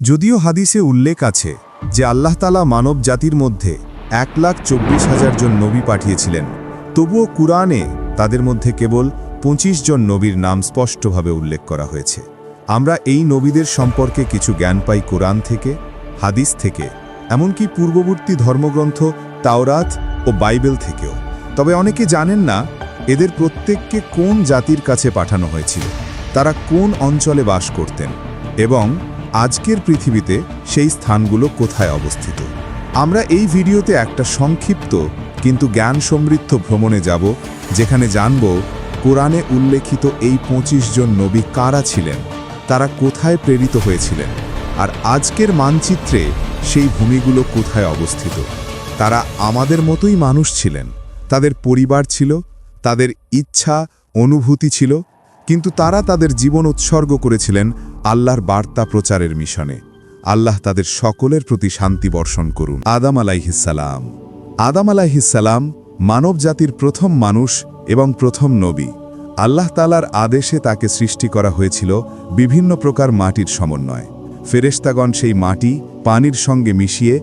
যদিও হাদিসে উল্লেখ আছে যে আল্লাহ তাআলা মানব জাতির মধ্যে 1,24,000 জন নবী পাঠিয়েছিলেন, তবুও কুরআনে তাদের মধ্যে কেবল 25 জন নবীর নাম স্পষ্টভাবে উল্লেখ করা হয়েছে। আমরা এই নবীদের সম্পর্কে কিছু জ্ঞান পাই কুরআন থেকে, হাদিস থেকে, এমনকি পূর্ববর্তী ধর্মগ্রন্থ তাওরাত ও বাইবেল থেকেও। তবে অনেকে জানেন না এদের প্রত্যেককে কোন জাতির কাছে পাঠানো হয়েছিল, তারা কোন অঞ্চলে বাস করতেন এবং আজকের পৃথিবীতে সেই স্থানগুলো কোথায় অবস্থিত। আমরা এই ভিডিওতে একটা সংক্ষিপ্ত কিন্তু জ্ঞান সমৃদ্ধ ভ্রমণে যাব, যেখানে জানব কোরআনে উল্লেখিত এই 25 জন নবী কারা ছিলেন, তারা কোথায় প্রেরিত হয়েছিলেন, আর আজকের মানচিত্রে সেই ভূমিগুলো কোথায় অবস্থিত। তারা আমাদের মতোই মানুষ ছিলেন, তাদের পরিবার ছিল, তাদের ইচ্ছা অনুভূতি ছিল, কিন্তু তারা তাদের জীবন উৎসর্গ করেছিলেন আল্লাহর বার্তা প্রচারের মিশনে। আল্লাহ তাদের সকলের প্রতি শান্তি বর্ষণ করুন। আদম আলাইহিসসালাম। আদম আলাইহিসসালাম মানব জাতির প্রথম মানুষ এবং প্রথম নবী। আল্লাহ তাআলার আদেশে তাকে সৃষ্টি করা হয়েছিল বিভিন্ন প্রকার মাটির সমন্বয়। ফেরেশতাগণ সেই মাটি পানির সঙ্গে মিশিয়ে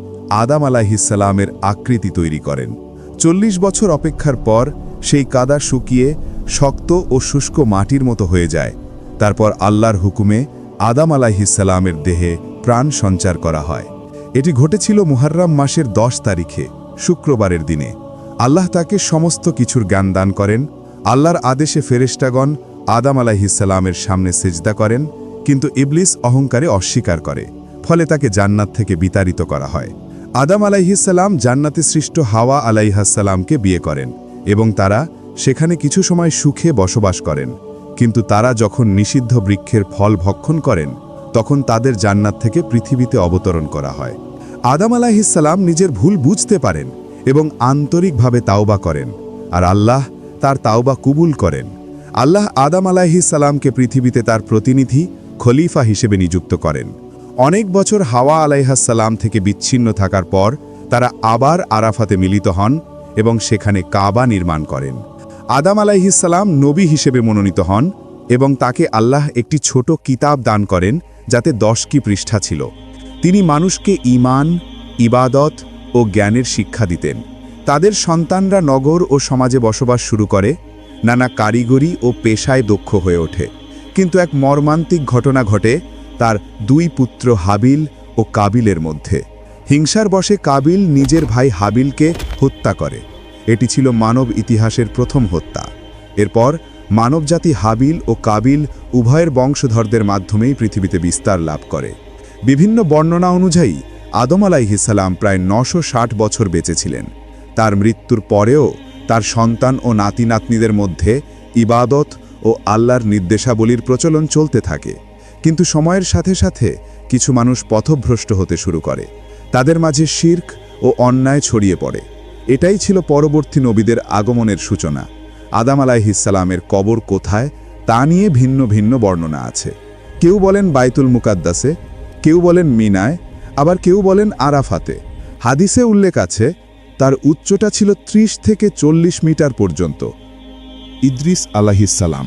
আদম আলাইহিসসালামের আকৃতি তৈরি করেন। 40 বছর অপেক্ষার পর সেই কাদা শুকিয়ে শক্ত ও শুষ্ক মাটির মতো হয়ে যায়। তারপর আল্লাহর হুকুমে আদম আলাইহিসসালামের দেহে প্রাণ সঞ্চার করা হয়। এটি ঘটেছিল মুহররম মাসের 10 তারিখে, শুক্রবারের দিনে। আল্লাহ তাকে সমস্ত কিছুর জ্ঞান দান করেন। আল্লাহর আদেশে ফেরেশতাগণ আদম আলাইহিসসালামের সামনে সিজদা করেন, কিন্তু ইবলিস অহংকারে অস্বীকার করে, ফলে তাকে জান্নাত থেকে বিতাড়িত করা হয়। আদম আলাইহিসসালাম জান্নাতে সৃষ্ট হাওয়া আলাইহিসসালামকে বিয়ে করেন এবং তারা সেখানে কিছু সময় সুখে বসবাস করেন। কিন্তু তারা যখন নিষিদ্ধ বৃক্ষের ফল ভক্ষণ করেন, তখন তাদের জান্নাত থেকে পৃথিবীতে অবতরণ করা হয়। আদম আলাইহিসসালাম নিজের ভুল বুঝতে পারেন এবং আন্তরিকভাবে তাওবা করেন, আর আল্লাহ তার তাওবা কবুল করেন। আল্লাহ আদম আলাইহিসসালামকে পৃথিবীতে তার প্রতিনিধি খলিফা হিসেবে নিযুক্ত করেন। অনেক বছর হাওয়া আলাইহিসসালাম থেকে বিচ্ছিন্ন থাকার পর তারা আবার আরাফাতে মিলিত হন এবং সেখানে কাবা নির্মাণ করেন। আদম আলাইহিসসালাম নবী হিসেবে মনোনীত হন এবং তাকে আল্লাহ একটি ছোট কিতাব দান করেন, যাতে 10টি পৃষ্ঠা ছিল। তিনি মানুষকে ঈমান, ইবাদত ও জ্ঞানের শিক্ষা দিতেন। তাদের সন্তানরা নগর ও সমাজে বসবাস শুরু করে, নানা কারিগরি ও পেশায় দক্ষ হয়ে ওঠে। কিন্তু এক মর্মান্তিক ঘটনা ঘটে তার 2 পুত্র হাবিল ও কাবিলের মধ্যে। হিংসার বশে কাবিল নিজের ভাই হাবিলকে হত্যা করে। এটি ছিল মানব ইতিহাসের প্রথম হত্যা। এরপর মানবজাতি হাবিল ও কাবিল উভয়ের বংশধরদের মাধ্যমেই পৃথিবীতে বিস্তার লাভ করে। বিভিন্ন বর্ণনা অনুযায়ী আদম আলাইহিসসালাম প্রায় 960 বছর বেঁচেছিলেন। তার মৃত্যুর পরেও তার সন্তান ও নাতি নাতনিদের মধ্যে ইবাদত ও আল্লাহর নির্দেশাবলীর প্রচলন চলতে থাকে। কিন্তু সময়ের সাথে সাথে কিছু মানুষ পথভ্রষ্ট হতে শুরু করে। তাদের মাঝে শিরক ও অন্যায় ছড়িয়ে পড়ে। এটাই ছিল পরবর্তী নবীদের আগমনের সূচনা। আদম আলাইহিসসালামের কবর কোথায় তা নিয়ে ভিন্ন ভিন্ন বর্ণনা আছে। কেউ বলেন বাইতুল মুকাদ্দাসে, কেউ বলেন মিনায়, আবার কেউ বলেন আরাফাতে। হাদিসে উল্লেখ আছে তার উচ্চতা ছিল 30 থেকে 40 মিটার পর্যন্ত। ইদ্রিস আলাইহিসসালাম।